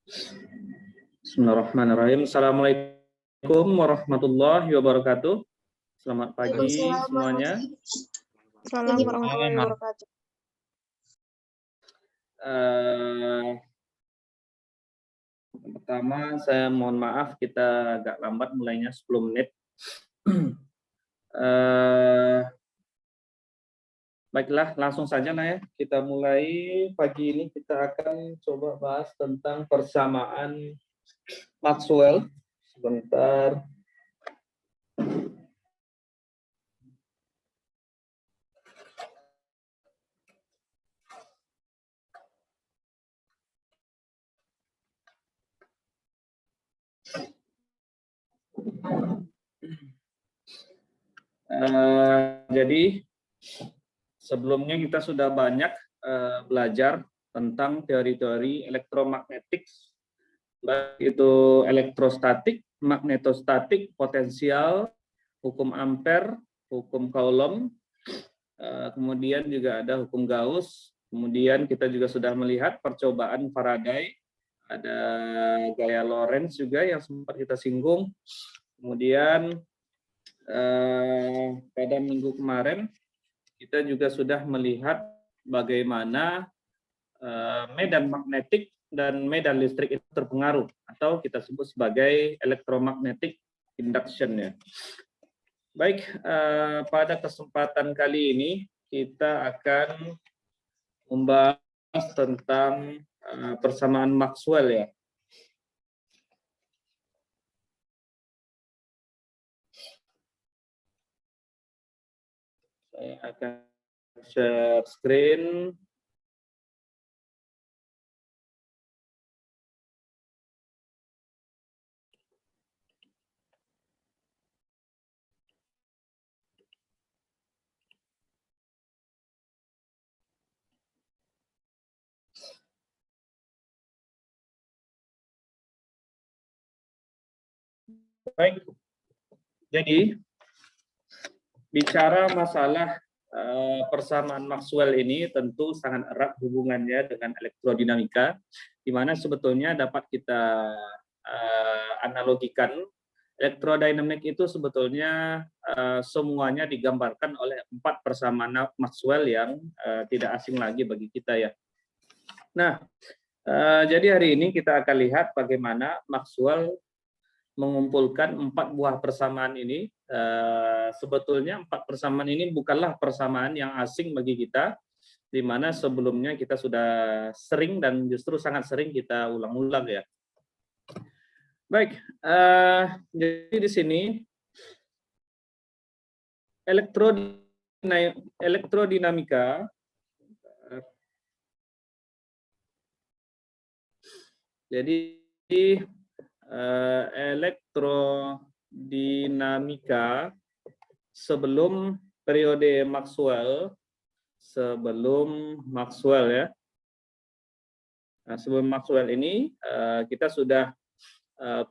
Bismillahirrahmanirrahim. Assalamualaikum warahmatullahi wabarakatuh. Selamat pagi semuanya. Assalamualaikum warahmatullahi wabarakatuh. Pertama, saya mohon maaf kita agak lambat mulainya 10 menit. Baiklah, langsung saja ya. Kita mulai pagi ini, kita akan coba bahas tentang persamaan Maxwell. Sebentar. Jadi sebelumnya kita sudah banyak belajar tentang teori-teori elektromagnetik, baik itu elektrostatik, magnetostatik, potensial, hukum Ampere, hukum Coulomb, kemudian juga ada hukum Gauss, kemudian kita juga sudah melihat percobaan Faraday, ada gaya Lorentz juga yang sempat kita singgung, kemudian pada minggu kemarin kita juga sudah melihat bagaimana medan magnetik dan medan listrik itu terpengaruh atau kita sebut sebagai electromagnetic induction ya. Baik, pada kesempatan kali ini kita akan membahas tentang persamaan Maxwell ya. Saya akan share screen. Baik, jadi bicara masalah persamaan Maxwell ini tentu sangat erat hubungannya dengan elektrodinamika, di mana sebetulnya dapat kita analogikan elektrodinamik itu sebetulnya semuanya digambarkan oleh 4 persamaan Maxwell yang tidak asing lagi bagi kita ya. Nah, jadi hari ini kita akan lihat bagaimana Maxwell mengumpulkan 4 buah persamaan ini. Sebetulnya 4 persamaan ini bukanlah persamaan yang asing bagi kita, di mana sebelumnya kita sudah sering dan justru sangat sering kita ulang-ulang ya. Baik, jadi di sini elektrodinamika jadi elektrodinamika sebelum periode Maxwell, ya. Nah, sebelum Maxwell ini kita sudah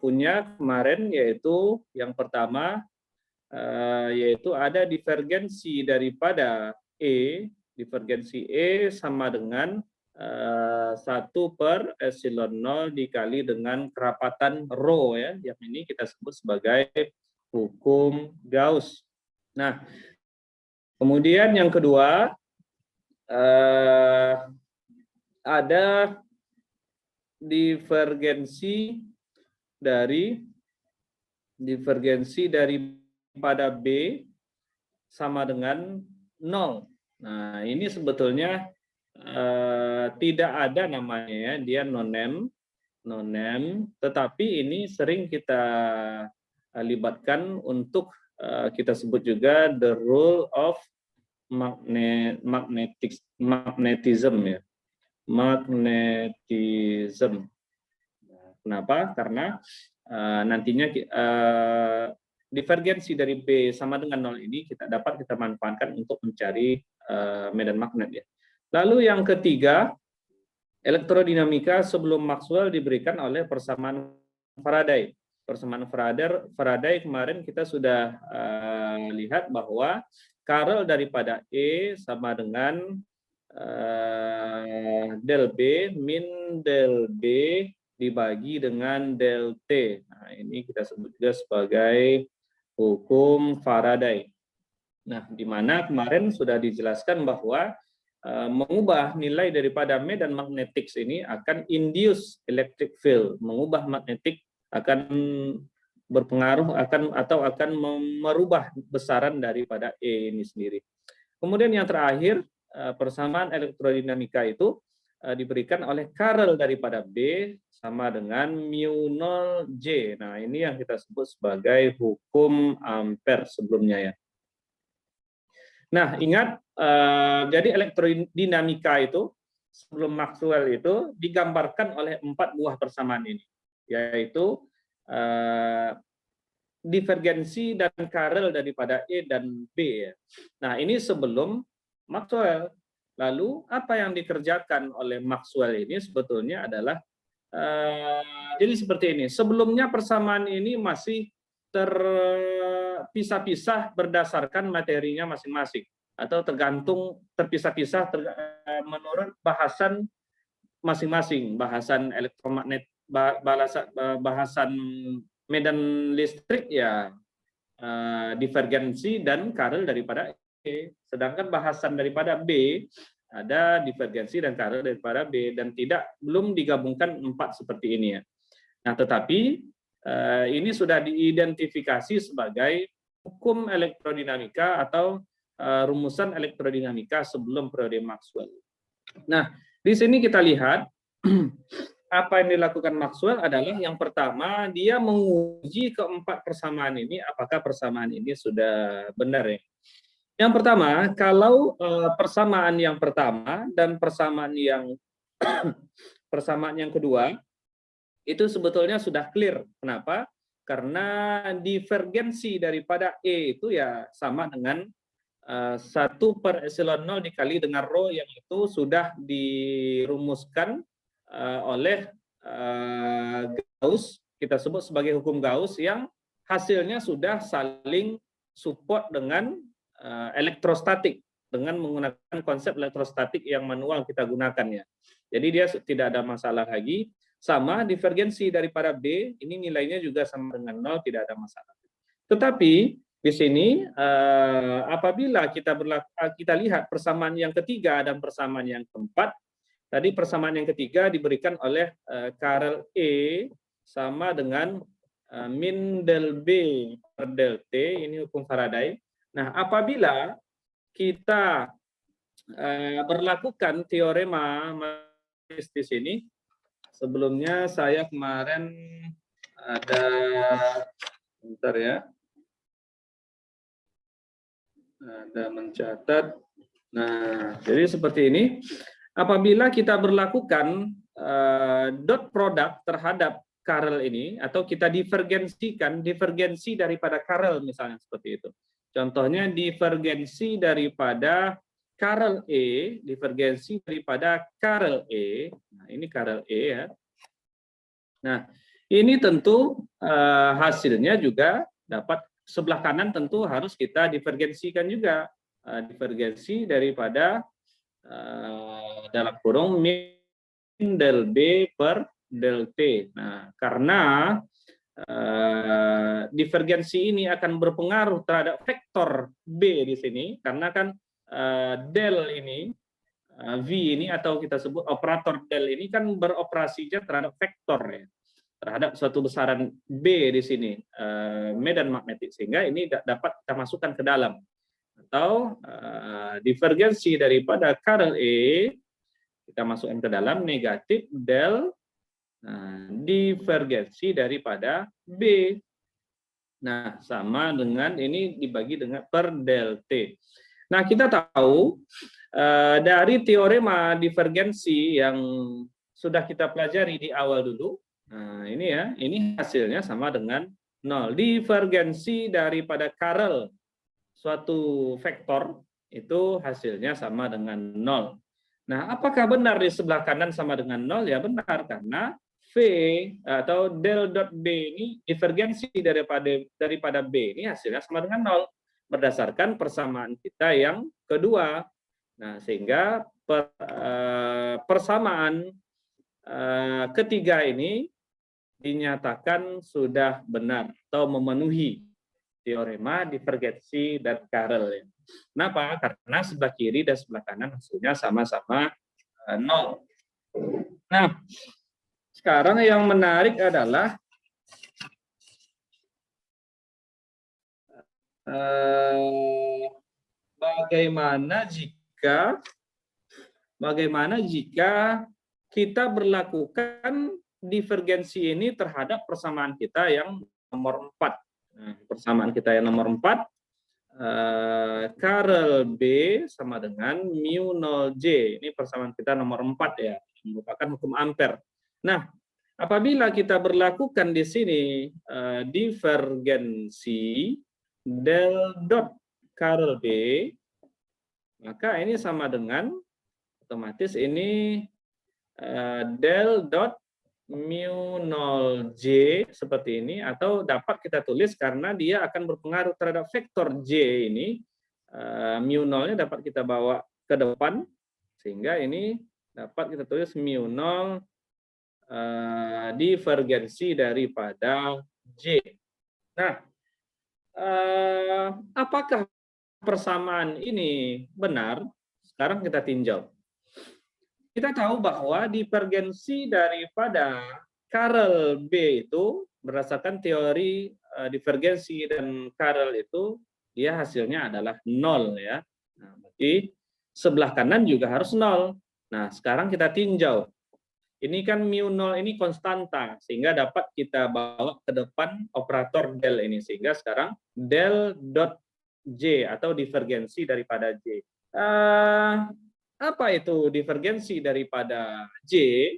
punya kemarin, yaitu yang pertama yaitu ada divergensi daripada divergensi E sama dengan 1/epsilon 0 dikali dengan kerapatan rho ya, yang ini kita sebut sebagai hukum Gauss. Nah, kemudian yang kedua ada divergensi daripada B sama dengan 0. Nah, ini sebetulnya tidak ada namanya ya, dia nonem, tetapi ini sering kita libatkan untuk kita sebut juga the rule of magnetism ya. Magnetism. Kenapa? Karena nantinya divergensi dari B sama dengan 0 ini dapat kita manfaatkan untuk mencari medan magnet ya. Lalu yang ketiga, elektrodinamika sebelum Maxwell diberikan oleh persamaan Faraday. Persamaan Faraday kemarin kita sudah lihat bahwa Karel daripada E sama dengan del B min del B dibagi dengan del T. Nah, ini kita sebut juga sebagai hukum Faraday. Nah, di mana kemarin sudah dijelaskan bahwa mengubah nilai daripada medan magnetik ini akan induce electric field, mengubah magnetik akan berpengaruh akan merubah besaran daripada E ini sendiri. Kemudian yang terakhir, persamaan elektrodinamika itu diberikan oleh Karel daripada B sama dengan mu 0J. Nah, ini yang kita sebut sebagai hukum Ampere sebelumnya ya. Nah, ingat, jadi elektrodinamika itu sebelum Maxwell itu digambarkan oleh 4 buah persamaan ini, yaitu divergensi dan Karel daripada E dan B. Nah, ini sebelum Maxwell. Lalu, apa yang dikerjakan oleh Maxwell ini sebetulnya adalah, jadi seperti ini, sebelumnya persamaan ini masih terpisah-pisah berdasarkan materinya masing-masing atau tergantung terpisah-pisah menurut bahasan masing-masing, bahasan elektromagnet, bahasan medan listrik ya divergensi dan Karel daripada E, sedangkan bahasan daripada B ada divergensi dan Karel daripada B dan belum digabungkan 4 seperti ini ya. Nah, tetapi ini sudah diidentifikasi sebagai hukum elektrodinamika atau rumusan elektrodinamika sebelum periode Maxwell. Nah, di sini kita lihat apa yang dilakukan Maxwell adalah yang pertama dia menguji keempat persamaan ini apakah persamaan ini sudah benar ya. Yang pertama, kalau persamaan yang pertama dan persamaan yang kedua itu sebetulnya sudah clear. Kenapa? Karena divergensi daripada E itu ya sama dengan 1/epsilon 0 dikali dengan rho yang itu sudah dirumuskan oleh Gauss, kita sebut sebagai hukum Gauss yang hasilnya sudah saling support dengan elektrostatik, dengan menggunakan konsep elektrostatik yang manual kita gunakan ya. Jadi dia tidak ada masalah lagi. Sama divergensi daripada B, ini nilainya juga sama dengan 0, tidak ada masalah. Tetapi di sini apabila kita lihat persamaan yang ketiga dan persamaan yang keempat, tadi persamaan yang ketiga diberikan oleh Karel E sama dengan min del B per del T, ini hukum Faraday. Nah, apabila kita berlakukan teorema di sini, sebelumnya saya kemarin ada, bentar ya, ada mencatat. Nah, jadi seperti ini. Apabila kita berlakukan dot product terhadap Karel ini, atau kita divergensi daripada Karel misalnya seperti itu. Contohnya divergensi daripada Karel E, divergensi daripada Karel E. Nah, ini Karel E ya. Nah, ini tentu hasilnya juga dapat sebelah kanan tentu harus kita divergensikan juga. Divergensi daripada dalam kurung min del B per del T. Nah, karena divergensi ini akan berpengaruh terhadap vektor B di sini, karena kan del ini, V ini atau kita sebut operator del ini kan beroperasinya terhadap vektor ya, terhadap suatu besaran B di sini, medan magnetik, sehingga ini dapat kita masukkan ke dalam. Atau divergensi daripada Karel E kita masukkan ke dalam negatif del divergensi daripada B. Nah, sama dengan ini dibagi dengan per del T. Nah, kita tahu dari teorema divergensi yang sudah kita pelajari di awal dulu. Nah, ini ya, ini hasilnya sama dengan 0. Divergensi daripada Karel suatu vektor itu hasilnya sama dengan 0. Nah, apakah benar di sebelah kanan sama dengan 0? Ya benar, karena V atau del dot B ini divergensi daripada B ini hasilnya sama dengan 0 berdasarkan persamaan kita yang kedua. Nah, sehingga persamaan ketiga ini dinyatakan sudah benar atau memenuhi teorema divergensi dan Carel. Kenapa? Karena sebelah kiri dan sebelah kanan hasilnya sama-sama 0. Nah, sekarang yang menarik adalah bagaimana jika kita berlakukan divergensi ini terhadap persamaan kita yang nomor 4. Nah, persamaan kita yang nomor 4, Carel B sama dengan mu 0J. Ini persamaan kita nomor 4 ya, merupakan hukum Ampere. Nah, apabila kita berlakukan di sini divergensi del dot Carel B, maka ini sama dengan otomatis ini del dot mu 0J seperti ini, atau dapat kita tulis karena dia akan berpengaruh terhadap vektor J ini, mu 0-nya dapat kita bawa ke depan, sehingga ini dapat kita tulis mu 0 divergensi daripada J. Nah, apakah persamaan ini benar? Sekarang kita tinjau. Kita tahu bahwa divergensi daripada Carel B itu berdasarkan teori divergensi dan Carel itu dia hasilnya adalah 0 ya. Nah, berarti sebelah kanan juga harus 0. Nah, sekarang kita tinjau. Ini kan mu 0 ini konstanta, sehingga dapat kita bawa ke depan operator del ini, sehingga sekarang del dot J atau divergensi daripada J. Apa itu divergensi daripada J?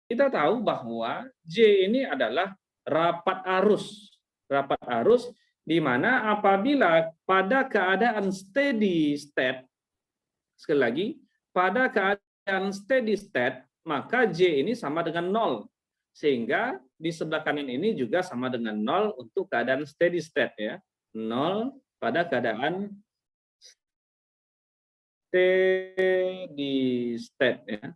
Kita tahu bahwa J ini adalah rapat arus. Rapat arus di mana apabila pada keadaan steady state, sekali lagi, pada keadaan steady state, maka J ini sama dengan 0. Sehingga di sebelah kanan ini juga sama dengan 0 untuk keadaan steady state ya. 0 pada keadaan steady state ya.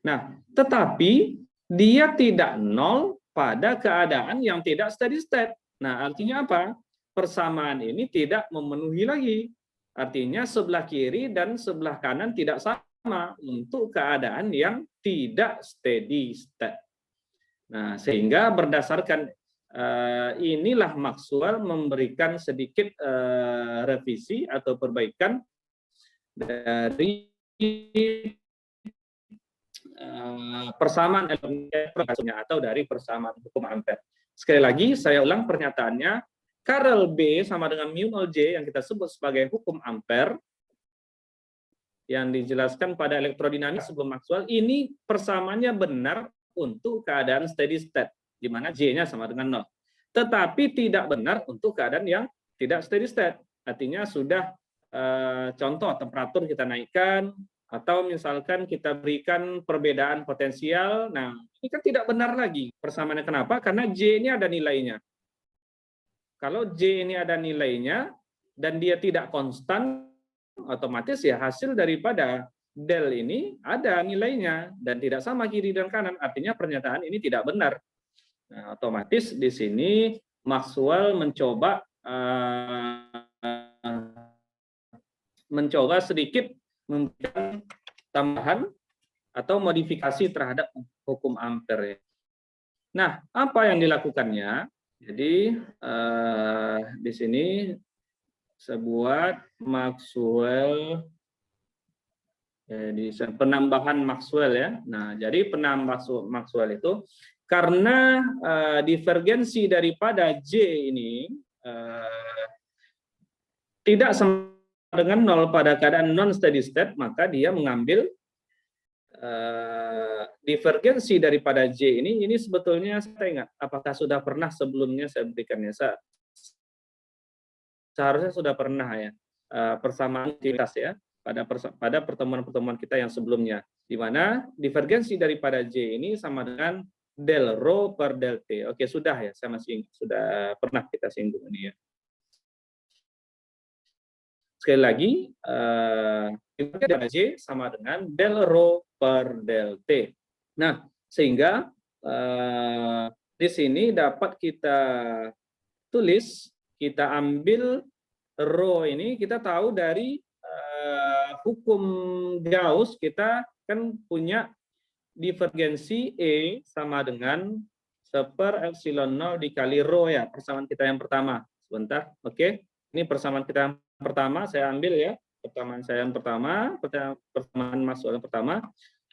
Nah, tetapi dia tidak 0 pada keadaan yang tidak steady state. Nah, artinya apa? Persamaan ini tidak memenuhi lagi. Artinya sebelah kiri dan sebelah kanan tidak sama untuk keadaan yang tidak steady state. Nah, sehingga berdasarkan inilah Maxwell memberikan sedikit revisi atau perbaikan dari persamaan elemen atau dari persamaan hukum Ampere. Sekali lagi saya ulang pernyataannya, Carel B sama dengan mu 0J yang kita sebut sebagai hukum Ampere yang dijelaskan pada elektrodinamika sebelum Maxwell, ini persamaannya benar untuk keadaan steady state di mana J-nya sama dengan 0. Tetapi tidak benar untuk keadaan yang tidak steady state. Artinya sudah contoh temperatur kita naikkan, atau misalkan kita berikan perbedaan potensial. Nah, ini kan tidak benar lagi persamaannya. Kenapa? Karena J ini ada nilainya. Kalau J ini ada nilainya dan dia tidak konstan, otomatis ya hasil daripada del ini ada nilainya dan tidak sama kiri dan kanan. Artinya pernyataan ini tidak benar. Nah, otomatis di sini Maxwell mencoba sedikit memberikan tambahan atau modifikasi terhadap hukum Ampere. Nah, apa yang dilakukannya? Jadi di sini saya buat Maxwell, jadi penambahan Maxwell ya. Nah, jadi penambah Maxwell itu karena divergensi daripada J ini tidak sama dengan 0 pada keadaan non steady state, maka dia mengambil divergensi daripada J ini sebetulnya saya ingat apakah sudah pernah sebelumnya saya berikannya. Seharusnya sudah pernah ya, persamaan aktivitas ya pada pertemuan-pertemuan kita yang sebelumnya, di mana divergensi daripada J ini sama dengan del rho per del T. Oke, sudah ya, saya masih ingat, sudah pernah kita singgung ini ya. Sekali lagi, J sama dengan del rho per del T. Nah, Sehingga di sini dapat kita tulis, kita ambil rho ini, kita tahu dari hukum Gauss, kita kan punya divergensi E sama dengan 1/epsilon 0 dikali rho ya, persamaan kita yang pertama. Sebentar, oke. Ini persamaan kita yang pertama, saya ambil ya. Persamaan saya yang pertama, persamaan Maxwell yang pertama.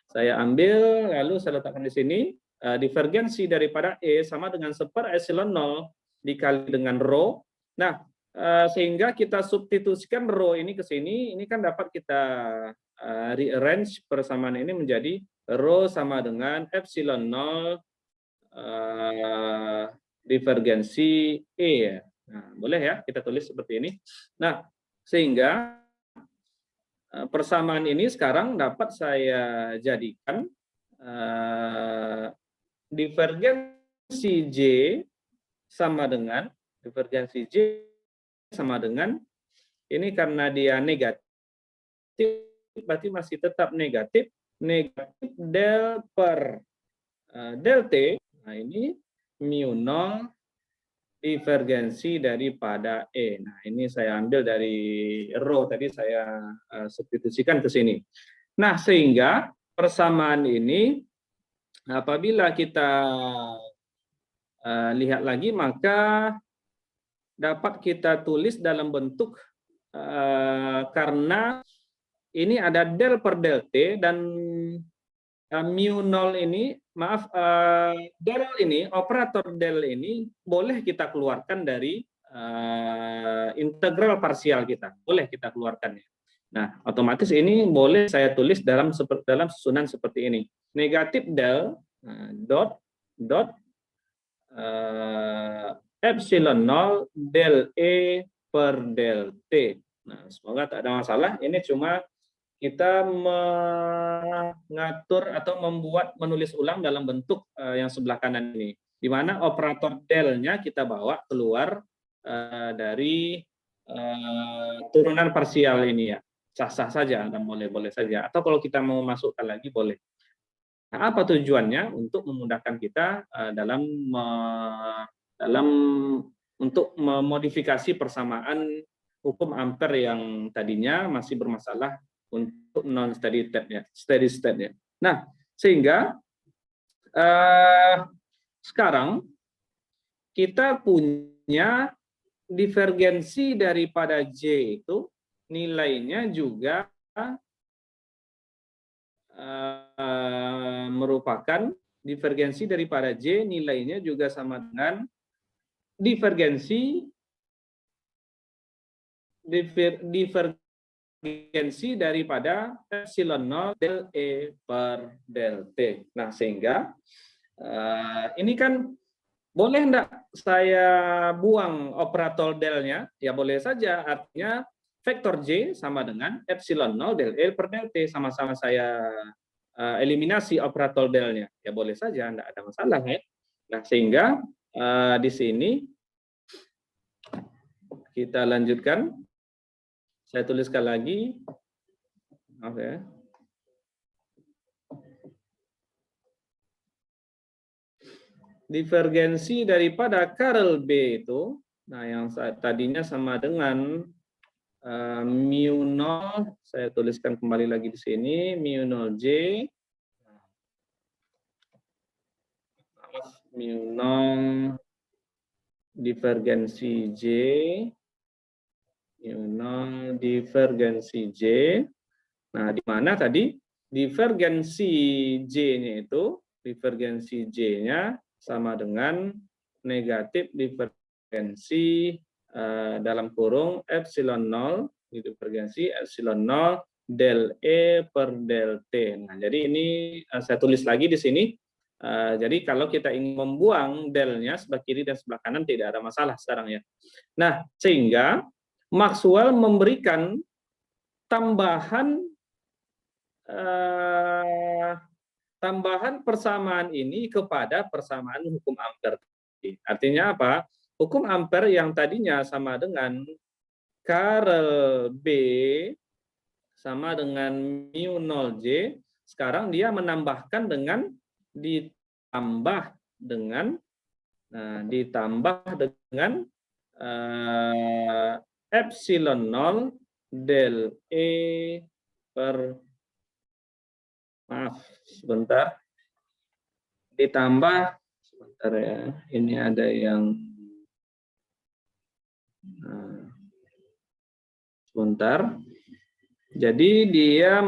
Saya ambil, lalu saya letakkan di sini. Divergensi daripada E sama dengan 1/epsilon 0 dikali dengan rho. Nah, sehingga kita substitusikan rho ini ke sini, ini kan dapat kita rearrange persamaan ini menjadi rho sama dengan epsilon 0 divergensi E ya. Nah, boleh ya kita tulis seperti ini. Nah, sehingga persamaan ini sekarang dapat saya jadikan divergensi J sama dengan ini karena dia negatif, berarti masih tetap negatif del per del T. Nah, ini mu 0 divergensi daripada E. Nah, ini saya ambil dari rho tadi, saya substitusikan ke sini. Nah, sehingga persamaan ini apabila kita lihat lagi, maka dapat kita tulis dalam bentuk karena ini ada del per del T, dan mu 0 ini, maaf, del ini, operator del ini boleh kita keluarkan dari integral parsial kita, boleh kita keluarkan. Nah, otomatis ini boleh saya tulis dalam susunan seperti ini. Negatif del dot epsilon 0 del E per del T. Nah, semoga tak ada masalah. Ini cuma kita mengatur atau menulis ulang dalam bentuk yang sebelah kanan ini, di mana operator del-nya kita bawa keluar dari turunan parsial ini ya. Sah-sah saja dan boleh-boleh saja. Atau kalau kita mau masukkan lagi boleh. Nah, apa tujuannya? Untuk memudahkan kita untuk memodifikasi persamaan hukum Ampere yang tadinya masih bermasalah untuk non steady state ya. Nah, sehingga sekarang kita punya divergensi daripada J itu nilainya juga merupakan divergensi daripada J, nilainya juga sama dengan divergensi daripada epsilon 0 del E per del T. Nah, sehingga ini kan boleh enggak saya buang operator del-nya? Ya boleh saja, artinya vektor J sama dengan epsilon 0 del E per del T, sama-sama saya eliminasi operator del-nya. Ya boleh saja, enggak ada masalah ya. Nah, sehingga di sini kita lanjutkan. Saya tuliskan lagi. Oke. Divergensi daripada Karel B itu, nah yang tadinya sama dengan mu 0, saya tuliskan kembali lagi di sini, mu 0 J, mu 0 divergensi J, mu 0 divergensi J. Nah, di mana tadi divergensi J-nya itu, divergensi J-nya sama dengan negatif divergensi dalam kurung epsilon 0, divergensi epsilon 0 del E per del T. Nah, jadi ini saya tulis lagi di sini. Jadi kalau kita ingin membuang del-nya sebelah kiri dan sebelah kanan tidak ada masalah sekarang ya. Nah, sehingga Maxwell memberikan tambahan persamaan ini kepada persamaan hukum Ampere. Artinya apa? Hukum Ampere yang tadinya sama dengan Karel B sama dengan mu 0 J, sekarang dia menambahkan dengan ditambah dengan epsilon 0 del E per, maaf sebentar, ditambah, sebentar ya, ini ada yang sebentar. Jadi dia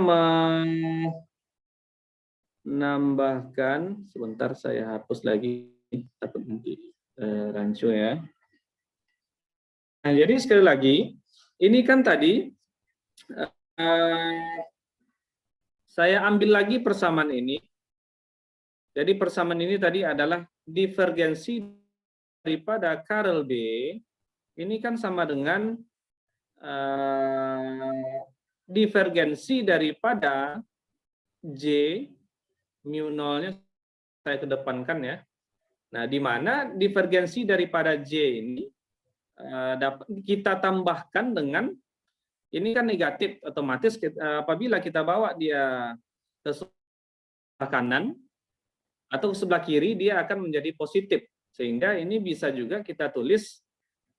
menambahkan, sebentar saya hapus lagi, takut nanti rancu ya. Nah, jadi sekali lagi, ini kan tadi saya ambil lagi persamaan ini. Jadi persamaan ini tadi adalah divergensi daripada Karel B. Ini kan sama dengan divergensi daripada J, mu nolnya saya kedepankan ya. Nah, di mana divergensi daripada J ini dapat kita tambahkan dengan, ini kan negatif, otomatis apabila kita bawa dia ke sebelah kanan atau ke sebelah kiri, dia akan menjadi positif. Sehingga ini bisa juga kita tulis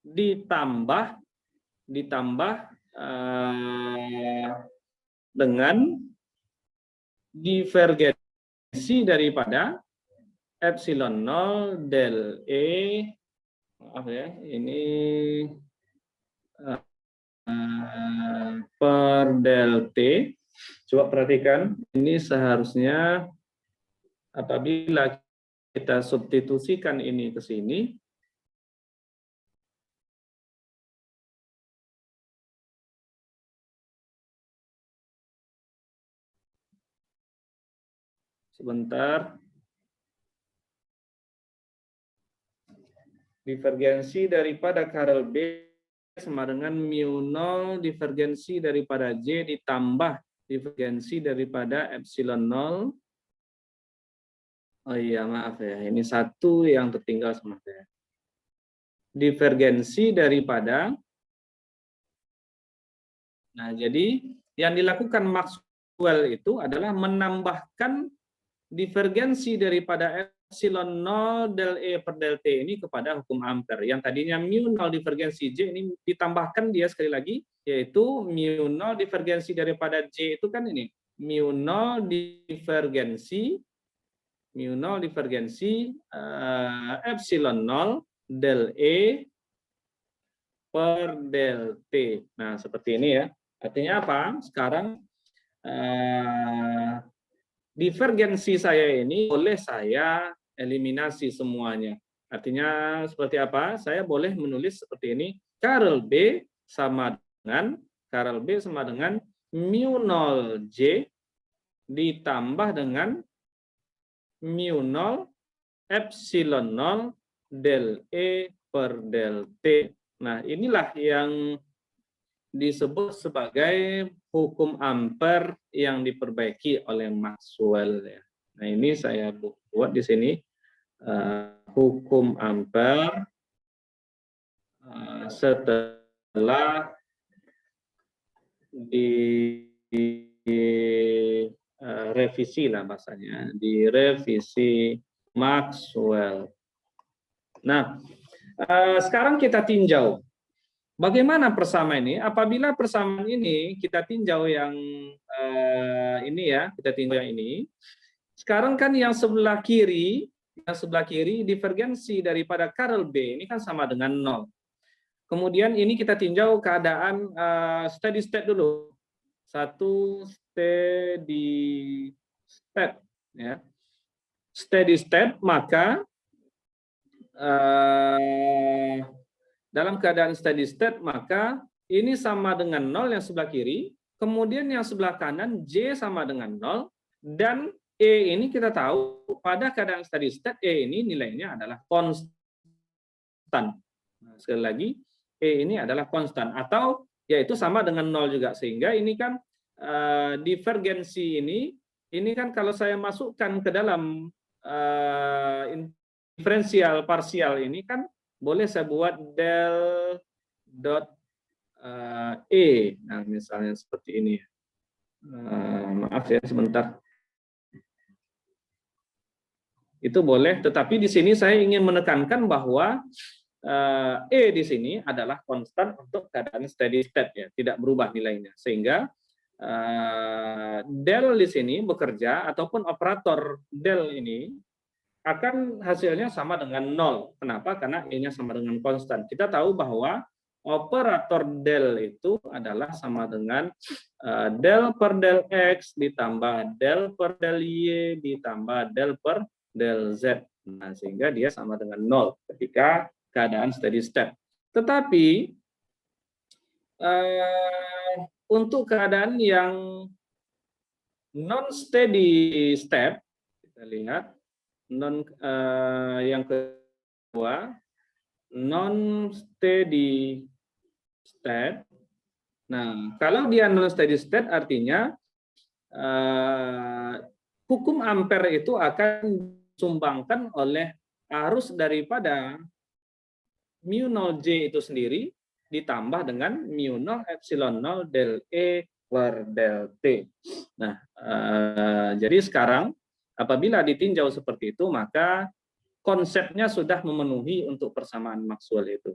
ditambah dengan divergensi daripada epsilon 0 del E, maaf ya, ini per del T. Coba perhatikan, ini seharusnya apabila kita substitusikan ini ke sini, sebentar, divergensi daripada Karel B sama dengan mu 0 divergensi daripada J ditambah divergensi daripada epsilon 0. Oh iya, maaf ya, ini satu yang tertinggal sama saya. Divergensi daripada, nah jadi yang dilakukan Maxwell itu adalah menambahkan divergensi daripada epsilon 0 del E per del T ini kepada hukum Ampere. Yang tadinya mu 0 divergensi J ini ditambahkan dia sekali lagi, yaitu mu 0 divergensi daripada J itu kan ini, mu 0 divergensi epsilon 0 del E per del T. Nah, seperti ini ya. Artinya apa? Sekarang divergensi saya ini boleh saya eliminasi semuanya. Artinya seperti apa? Saya boleh menulis seperti ini. Karel B sama dengan mu 0 J ditambah dengan mu 0 epsilon 0 del E per del T. Nah, inilah yang disebut sebagai hukum Ampere yang diperbaiki oleh Maxwell. Nah, ini saya buat di sini hukum Ampere setelah revisi lah bahasanya, direvisi Maxwell. Nah, sekarang kita tinjau bagaimana persamaan ini. Apabila persamaan ini kita tinjau yang ini ya, kita tinjau yang ini. Sekarang kan yang sebelah kiri divergensi daripada Karel B ini kan sama dengan 0. Kemudian ini kita tinjau keadaan steady state dulu. Satu steady state ya. Steady state, maka dalam keadaan steady state maka ini sama dengan 0 yang sebelah kiri, kemudian yang sebelah kanan J sama dengan 0, dan E ini kita tahu pada keadaan steady state E ini nilainya adalah konstan. Nah, sekali lagi E ini adalah konstan atau yaitu sama dengan 0 juga, sehingga ini kan divergensi ini kan kalau saya masukkan ke dalam diferensial parsial ini kan boleh saya buat del dot E. Nah, misalnya seperti ini. Maaf ya sebentar. Itu boleh, tetapi di sini saya ingin menekankan bahwa E di sini adalah konstan untuk keadaan steady state, ya, tidak berubah nilainya. Sehingga del di sini bekerja ataupun operator del ini akan hasilnya sama dengan 0. Kenapa? Karena E-nya sama dengan konstan. Kita tahu bahwa operator del itu adalah sama dengan del per del X ditambah del per del Y ditambah del per del Z. Nah, sehingga dia sama dengan 0 ketika keadaan steady state. Tetapi untuk keadaan yang non steady state, kita lihat yang kedua, non steady state. Nah, kalau dia non steady state artinya hukum ampere itu akan disumbangkan oleh arus daripada mu0 J itu sendiri ditambah dengan mu0 epsilon 0 del E per del T. Nah, jadi sekarang apabila ditinjau seperti itu, maka konsepnya sudah memenuhi untuk persamaan Maxwell itu.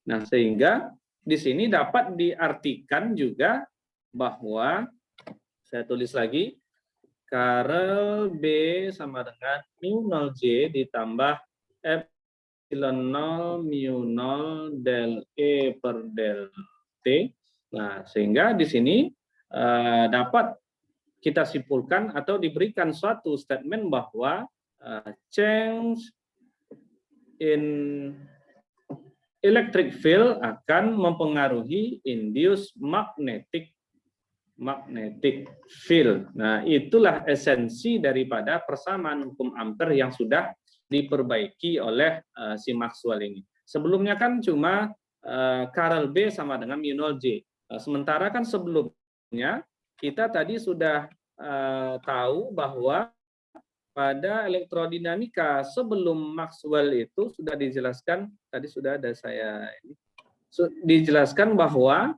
Nah, sehingga di sini dapat diartikan juga bahwa, saya tulis lagi, Karel B sama dengan mu0 J ditambah epsilon 0 mu0 del E per del T. Nah, sehingga di sini dapat kita simpulkan atau diberikan suatu statement bahwa change in electric field akan mempengaruhi induced magnetic field. Nah, itulah esensi daripada persamaan hukum Ampere yang sudah diperbaiki oleh si Maxwell ini. Sebelumnya kan cuma Karel B sama dengan mu0 J. Sementara kan sebelumnya kita tadi sudah tahu bahwa pada elektrodinamika sebelum Maxwell itu sudah dijelaskan, tadi sudah ada saya ini, dijelaskan bahwa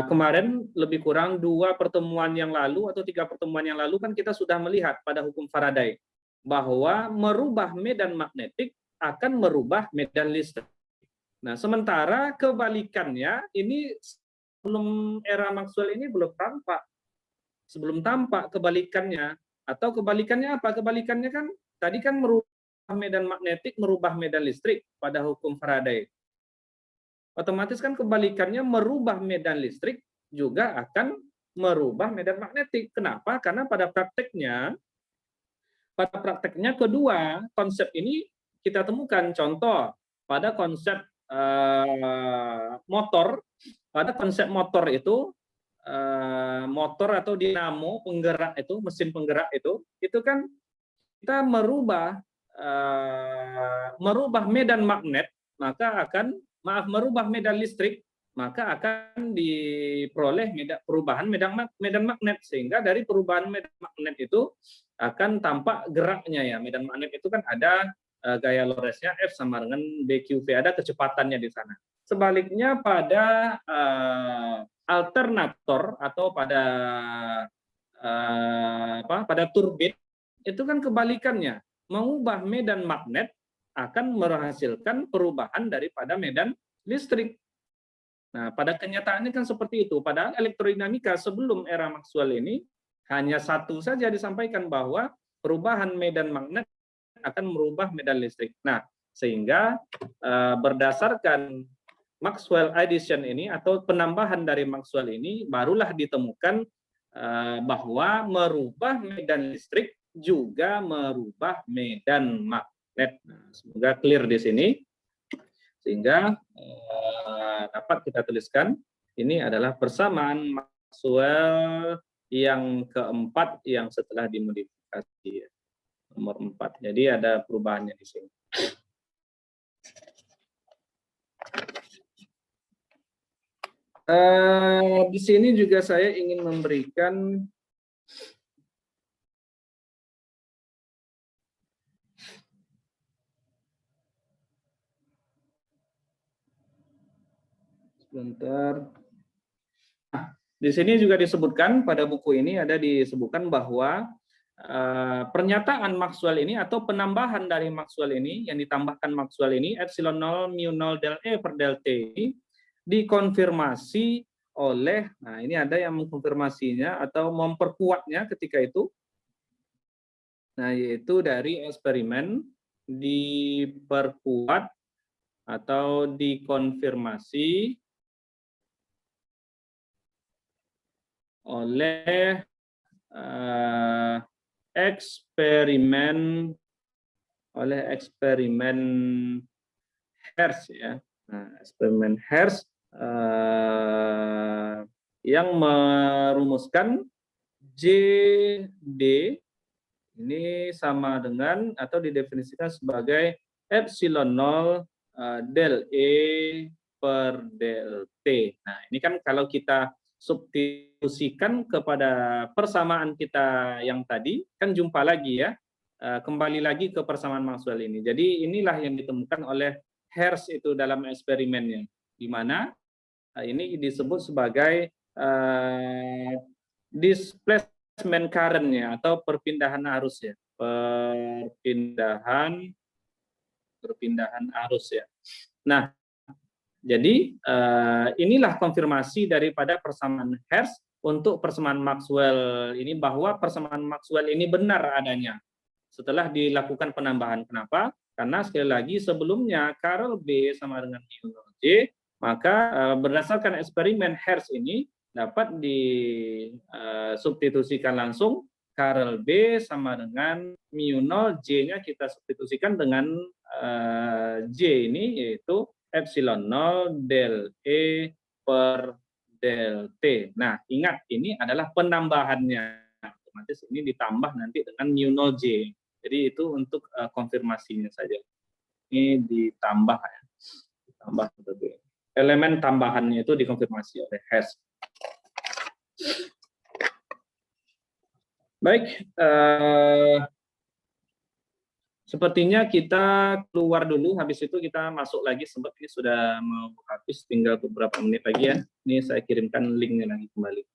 kemarin lebih kurang 2 pertemuan yang lalu atau 3 pertemuan yang lalu kan kita sudah melihat pada hukum Faraday bahwa merubah medan magnetik akan merubah medan listrik. Nah, sementara kebalikannya ini sebelum era Maxwell ini belum tampak. Sebelum tampak kebalikannya, atau kebalikannya apa? Kebalikannya kan tadi kan merubah medan magnetik, merubah medan listrik pada hukum Faraday. Otomatis kan kebalikannya merubah medan listrik juga akan merubah medan magnetik. Kenapa? Karena pada prakteknya kedua konsep ini kita temukan. Contoh pada konsep motor, pada konsep motor itu motor atau dinamo penggerak itu, mesin penggerak itu kan kita merubah medan magnet, maka akan merubah medan listrik, maka akan diperoleh perubahan medan magnet, sehingga dari perubahan medan magnet itu akan tampak geraknya, ya. Medan magnet itu kan ada gaya Lorentz-nya F sama dengan BQV, ada kecepatannya di sana. Sebaliknya pada alternator atau pada turbin itu kan kebalikannya, mengubah medan magnet akan menghasilkan perubahan daripada medan listrik. Nah, pada kenyataannya kan seperti itu. Padahal elektrodinamika sebelum era Maxwell ini hanya satu saja disampaikan, bahwa perubahan medan magnet akan merubah medan listrik. Nah, sehingga berdasarkan Maxwell addition ini atau penambahan dari Maxwell ini barulah ditemukan bahwa merubah medan listrik juga merubah medan magnet. Nah, semoga clear di sini, sehingga dapat kita tuliskan ini adalah persamaan Maxwell yang keempat yang setelah dimodifikasi, nomor 4. Jadi ada perubahannya di sini. Di sini juga saya ingin memberikan sebentar. Nah, di sini juga disebutkan pada buku ini ada disebutkan bahwa pernyataan Maxwell ini atau penambahan dari Maxwell ini yang ditambahkan Maxwell ini epsilon 0 mu 0 del E per del T ini dikonfirmasi oleh, nah ini ada yang mengkonfirmasinya atau memperkuatnya ketika itu, nah yaitu dari eksperimen diperkuat atau dikonfirmasi oleh eksperimen Hertz ya. Nah, eksperimen Hertz yang merumuskan JD ini sama dengan atau didefinisikan sebagai epsilon 0 del E per del T. Nah, ini kan kalau kita substitusikan kepada persamaan kita yang tadi, kan jumpa lagi ya, kembali lagi ke persamaan Maxwell ini. Jadi inilah yang ditemukan oleh Hertz itu dalam eksperimennya, di mana ini disebut sebagai displacement current-nya atau perpindahan arus ya, perpindahan arus ya. Nah, jadi inilah konfirmasi daripada persamaan Hertz untuk persamaan Maxwell ini, bahwa persamaan Maxwell ini benar adanya setelah dilakukan penambahan. Kenapa? Karena sekali lagi sebelumnya Karl B sama dengan mu 0 J, maka berdasarkan eksperimen Hertz ini dapat disubstitusikan langsung Karl B sama dengan mu 0 J-nya kita substitusikan dengan J ini, yaitu epsilon 0 del E per del T. Nah, ingat ini adalah penambahannya. Otomatis ini ditambah nanti dengan mu 0 J. Jadi itu untuk konfirmasinya saja. Ini ditambah ya. Ditambah seperti elemen tambahannya itu dikonfirmasi oleh Hertz. Baik, sepertinya kita keluar dulu, habis itu kita masuk lagi, sebab ini sudah mau habis, tinggal beberapa menit lagi ya. Ini saya kirimkan linknya lagi kembali.